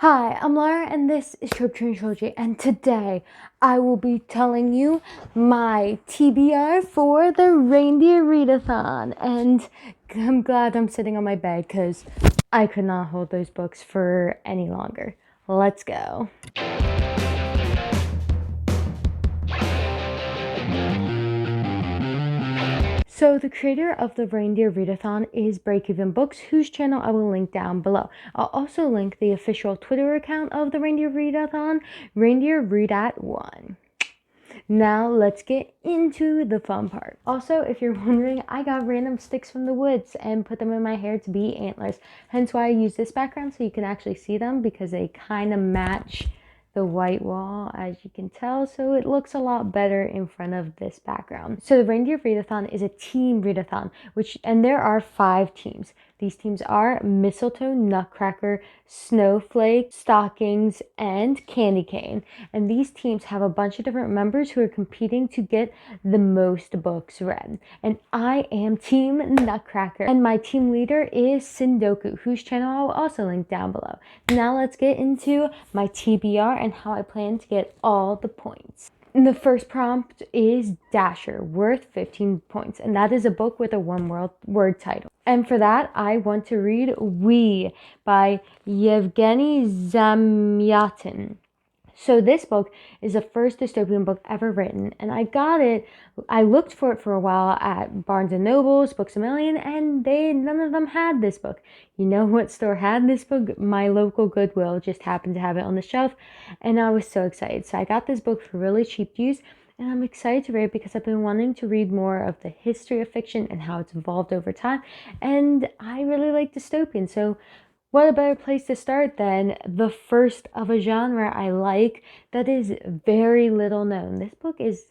Hi, I'm Lara and this is tropetrinitytrilogy, and today I will be telling you my TBR for the Reindeer Readathon. And I'm glad I'm sitting on my bed because I could not hold those books for any longer. Let's go. So the creator of the Reindeer Readathon is Breakeven Books, whose channel I will link down below. I'll also link the official Twitter account of the Reindeer Readathon, Reindeer Readathon. Now let's get into the fun part. Also, if you're wondering, I got random sticks from the woods and put them in my hair to be antlers. Hence why I use this background so you can actually see them, because they kind of match the white wall, as you can tell, so it looks a lot better in front of this background. So the Reindeer Readathon is a team readathon, and there are 5 teams. These teams are Mistletoe, Nutcracker, Snowflake, Stockings, and Candy Cane. And these teams have a bunch of different members who are competing to get the most books read. And I am Team Nutcracker, and my team leader is Sindoku, whose channel I will also link down below. Now let's get into my TBR and how I plan to get all the points. The first prompt is Dasher, worth 15 points, and that is a book with a one-word title. And for that, I want to read We by Yevgeny Zamyatin. So this book is the first dystopian book ever written, and I looked for it for a while at Barnes & Noble's, Books A Million, and none of them had this book. You know what store had this book? My local Goodwill just happened to have it on the shelf, and I was so excited. So I got this book for really cheap use, and I'm excited to read it because I've been wanting to read more of the history of fiction and how it's evolved over time, and I really like dystopian, so what a better place to start than the first of a genre I like that is very little known. This book is,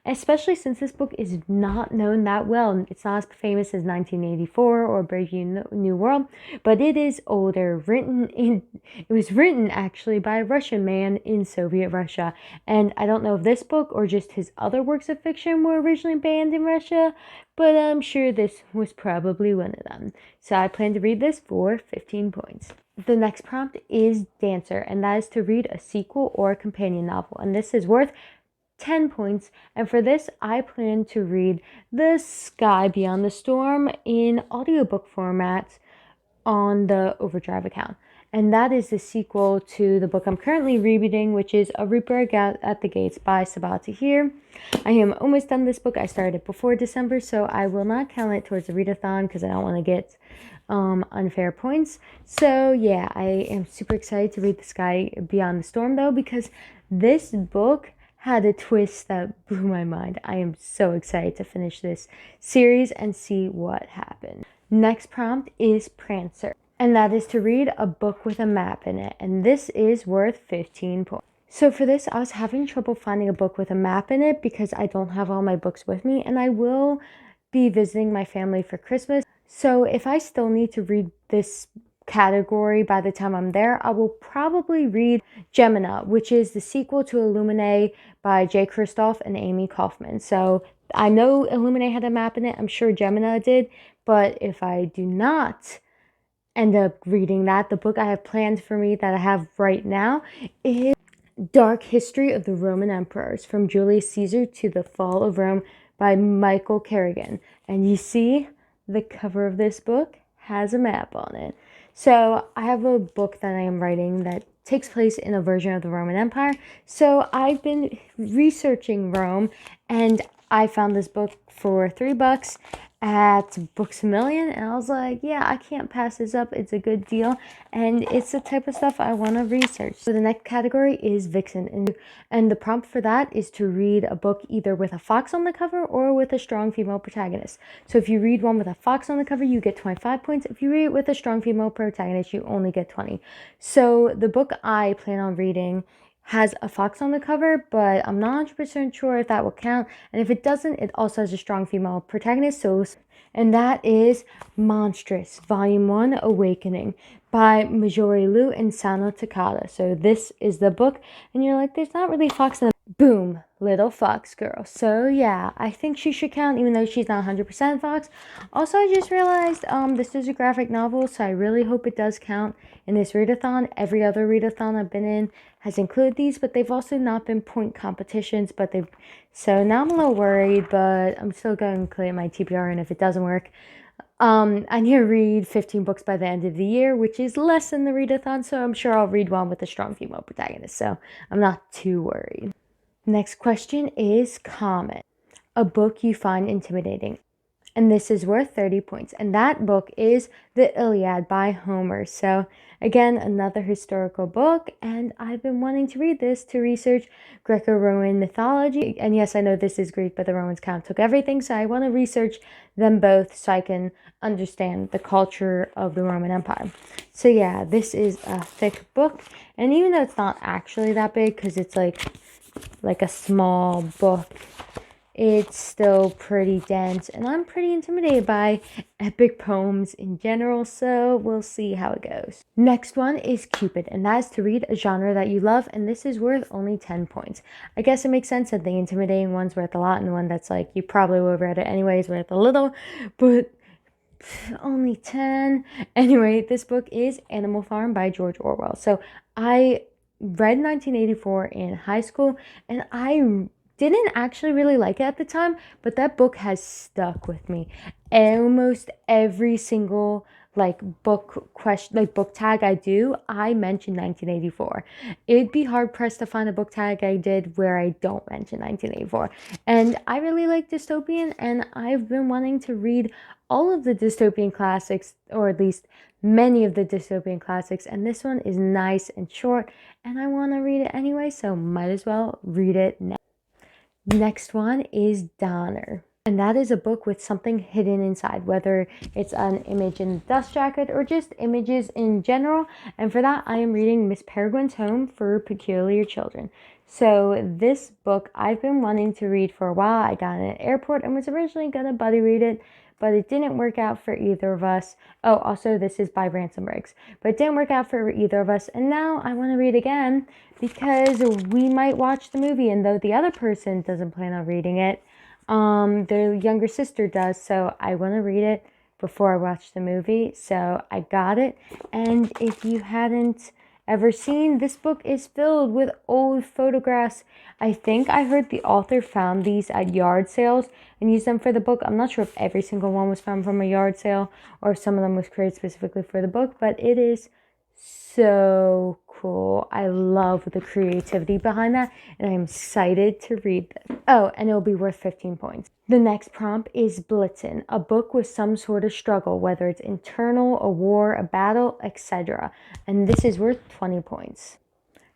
especially since this book is not known that well. It's not as famous as 1984 or Brave New World, but it is older. It was written actually by a Russian man in Soviet Russia. And I don't know if this book or just his other works of fiction were originally banned in Russia, but I'm sure this was probably one of them. So I plan to read this for 15 points. The next prompt is Dancer, and that is to read a sequel or a companion novel, and this is worth 10 points. And for this, I plan to read The Sky Beyond the Storm in audiobook format on the Overdrive account. And that is the sequel to the book I'm currently rereading, which is A Reaper at the Gates by Sabaa Tahir. I am almost done this book. I started it before December, so I will not count it towards the readathon because I don't want to get unfair points. So yeah, I am super excited to read The Sky Beyond the Storm, though, because this book had a twist that blew my mind. I am so excited to finish this series and see what happened. Next prompt is Prancer, and that is to read a book with a map in it, and this is worth 15 points. So for this, I was having trouble finding a book with a map in it because I don't have all my books with me, and I will be visiting my family for Christmas. So if I still need to read this category by the time I'm there, I will probably read Gemina, which is the sequel to Illuminae by Jay Kristoff and Amy Kaufman. So I know Illuminae had a map in it. I'm sure Gemina did. But if I do not end up reading that, the book I have planned for me that I have right now is Dark History of the Roman Emperors, from Julius Caesar to the Fall of Rome by Michael Kerrigan. And you see, the cover of this book has a map on it. So I have a book that I am writing that takes place in a version of the Roman Empire. So I've been researching Rome, and I found this book for $3 at Books A Million, and I was like, yeah, I can't pass this up. It's a good deal, and it's the type of stuff I want to research. So the next category is VIXEN, and the prompt for that is to read a book either with a fox on the cover or with a strong female protagonist. So if you read one with a fox on the cover, you get 25 points. If you read it with a strong female protagonist, you only get 20. So the book I plan on reading has a fox on the cover, but I'm not 100% sure if that will count. And if it doesn't, it also has a strong female protagonist. And that is Monstrous, Volume 1, Awakening by Majori Liu and Sano Takada. So this is the book, and you're like, there's not really a fox in the boom. little fox girl. So yeah, I think she should count even though she's not 100% fox. Also, I just realized this is a graphic novel, so I really hope it does count in this readathon. Every other readathon I've been in has included these, but they've also not been point competitions, but they've, so now I'm a little worried, but I'm still going to clear my TBR, and if it doesn't work, I need to read 15 books by the end of the year, which is less than the readathon, so I'm sure I'll read one with a strong female protagonist, so I'm not too worried. Next question is COMET, a book you find intimidating. And this is worth 30 points. And that book is The Iliad by Homer. So again, another historical book. And I've been wanting to read this to research Greco-Roman mythology. And yes, I know this is Greek, but the Romans kind of took everything. So I want to research them both so I can understand the culture of the Roman Empire. So yeah, this is a thick book. And even though it's not actually that big, because it's like a small book, it's still pretty dense, and I'm pretty intimidated by epic poems in general, so we'll see how it goes. Next one is Cupid, and that is to read a genre that you love, and this is worth only 10 points. I guess it makes sense that the intimidating one's worth a lot, and the one that's like, you probably would have read it anyways, worth a little, but only 10. Anyway, this book is Animal Farm by George Orwell. So I read 1984 in high school, and I didn't actually really like it at the time, but that book has stuck with me. Almost every single book tag I do, I mention 1984. It'd be hard pressed to find a book tag I did where I don't mention 1984. And I really like dystopian, and I've been wanting to read all of the dystopian classics, or at least many of the dystopian classics, and this one is nice and short, and I want to read it anyway, so might as well read it now. Next one is Donner, and that is a book with something hidden inside, whether it's an image in the dust jacket or just images in general. And for that, I am reading Miss Peregrine's Home for Peculiar Children. So this book I've been wanting to read for a while. I got it at an airport and was originally gonna buddy read it, but it didn't work out for either of us. Oh, also this is by Ransom Briggs, but it didn't work out for either of us. And now I want to read again because we might watch the movie, and though the other person doesn't plan on reading it, their younger sister does, so I want to read it before I watch the movie. So I got it, and if you hadn't ever seen, this book is filled with old photographs. I think I heard the author found these at yard sales and used them for the book. I'm not sure if every single one was found from a yard sale or if some of them was created specifically for the book, but it is so cool. I love the creativity behind that, and I'm excited to read this. Oh, and it'll be worth 15 points. The next prompt is BLITZEN, a book with some sort of struggle, whether it's internal, a war, a battle, etc. And this is worth 20 points.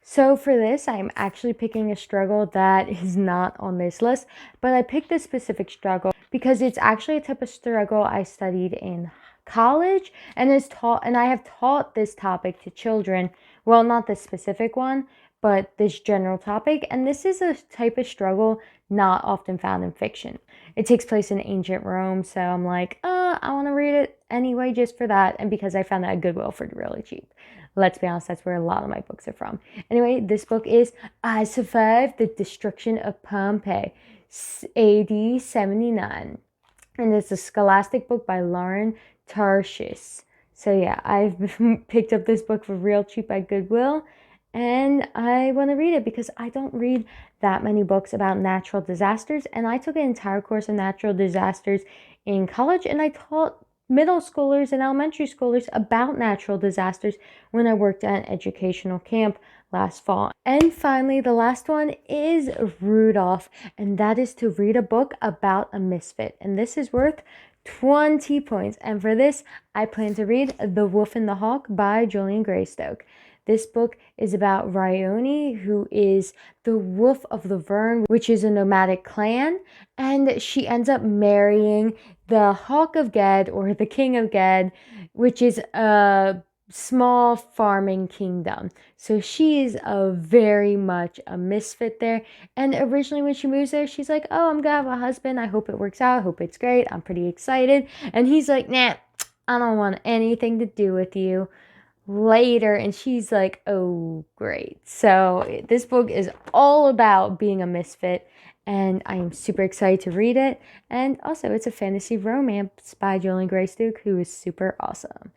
So for this, I'm actually picking a struggle that is not on this list, but I picked this specific struggle because it's actually a type of struggle I studied in college and I have taught this topic to children. Well, not this specific one, but this general topic. And this is a type of struggle not often found in fiction. It takes place in ancient Rome, so I'm like, I want to read it anyway just for that, and because I found it at Goodwill for really cheap. Let's be honest, that's where a lot of my books are from. Anyway, this book is I Survived the Destruction of Pompeii, AD 79. And it's a scholastic book by Lauren Tarshish. So yeah, I've picked up this book for real cheap at Goodwill, and I want to read it because I don't read that many books about natural disasters, and I took an entire course of natural disasters in college, and I taught middle schoolers and elementary schoolers about natural disasters when I worked at an educational camp last fall. And finally, the last one is Rudolph, and that is to read a book about a misfit, and this is worth 20 points. And for this, I plan to read The Wolf and the Hawk by Julian Greystoke. This book is about Ryone, who is the Wolf of the Vern, which is a nomadic clan, and she ends up marrying the Hawk of Ged, or the King of Ged, which is a small farming kingdom. So she is very much a misfit there. And originally when she moves there, she's like, oh, I'm gonna have a husband. I hope it works out. I hope it's great. I'm pretty excited. And he's like, nah, I don't want anything to do with you. later, and she's like, oh great. So this book is all about being a misfit, and I am super excited to read it. And also it's a fantasy romance by Julian Graystoke, who is super awesome.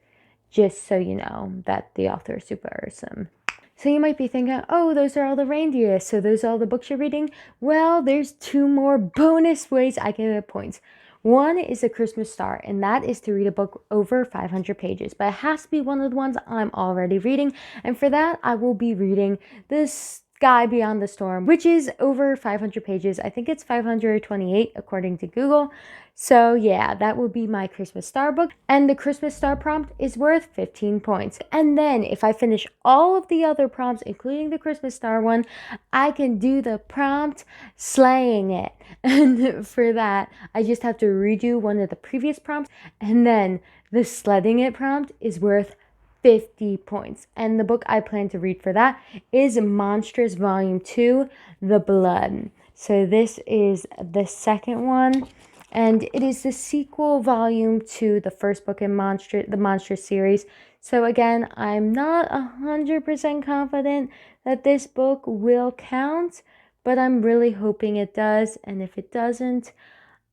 Just so you know that the author is super awesome. So you might be thinking, oh, those are all the reindeer, so those are all the books you're reading? Well, there's 2 more bonus ways I can get points. One is A Christmas Star, and that is to read a book over 500 pages, but it has to be one of the ones I'm already reading, and for that, I will be reading This Sky Beyond the Storm, which is over 500 pages. I think it's 528 according to Google. So yeah, that will be my Christmas Star book, and the Christmas Star prompt is worth 15 points. And then if I finish all of the other prompts, including the Christmas Star one, I can do the prompt slaying it. And for that, I just have to redo one of the previous prompts, and then the sledding it prompt is worth 50 points. And the book I plan to read for that is Monstrous Volume 2, The Blood. So this is the second one, and it is the sequel volume to the first book in the Monstrous series. So again, I'm not 100% confident that this book will count, but I'm really hoping it does, and if it doesn't,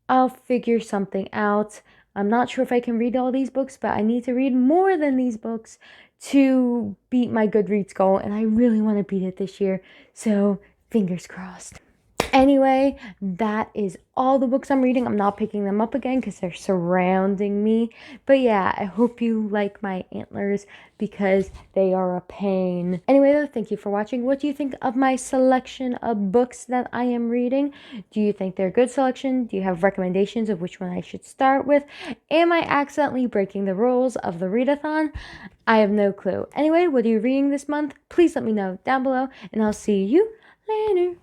I'll figure something out. I'm not sure if I can read all these books, but I need to read more than these books to beat my Goodreads goal, and I really want to beat it this year, so fingers crossed. Anyway, that is all the books I'm reading. I'm not picking them up again because they're surrounding me. But yeah, I hope you like my antlers because they are a pain. Anyway, though, thank you for watching. What do you think of my selection of books that I am reading? Do you think they're a good selection? Do you have recommendations of which one I should start with? Am I accidentally breaking the rules of the readathon? I have no clue. Anyway, what are you reading this month? Please let me know down below, and I'll see you later.